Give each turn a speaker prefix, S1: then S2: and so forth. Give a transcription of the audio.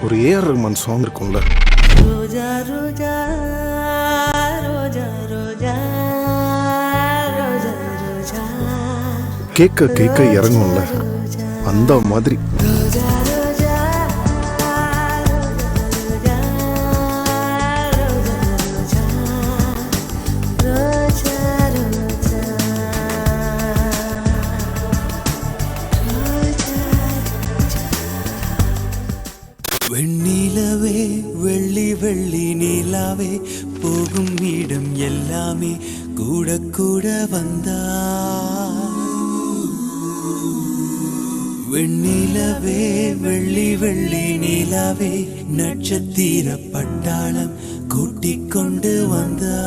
S1: ஒரு AR Rahman song இருக்கும்ல,
S2: ரோஜா ரோஜா ரோஜா ரோஜா ரோஜா ரோஜா
S1: கேட்க கேட்க இறங்கும்ல, அந்த மாதிரி.
S2: ரோஜா ரோஜா ரோஜா ரோஜா ரோஜா ரோஜா
S3: வெண்ணிலவே வெள்ளி வெள்ளி நிலாவே போகும் இடம் எல்லாமே கூட கூட வந்தா. வெண்ணிலவே வெள்ளி வெள்ளி நிலாவே நட்சத்திர பட்டாளம் கூட்டிக் கொண்டு வந்தா.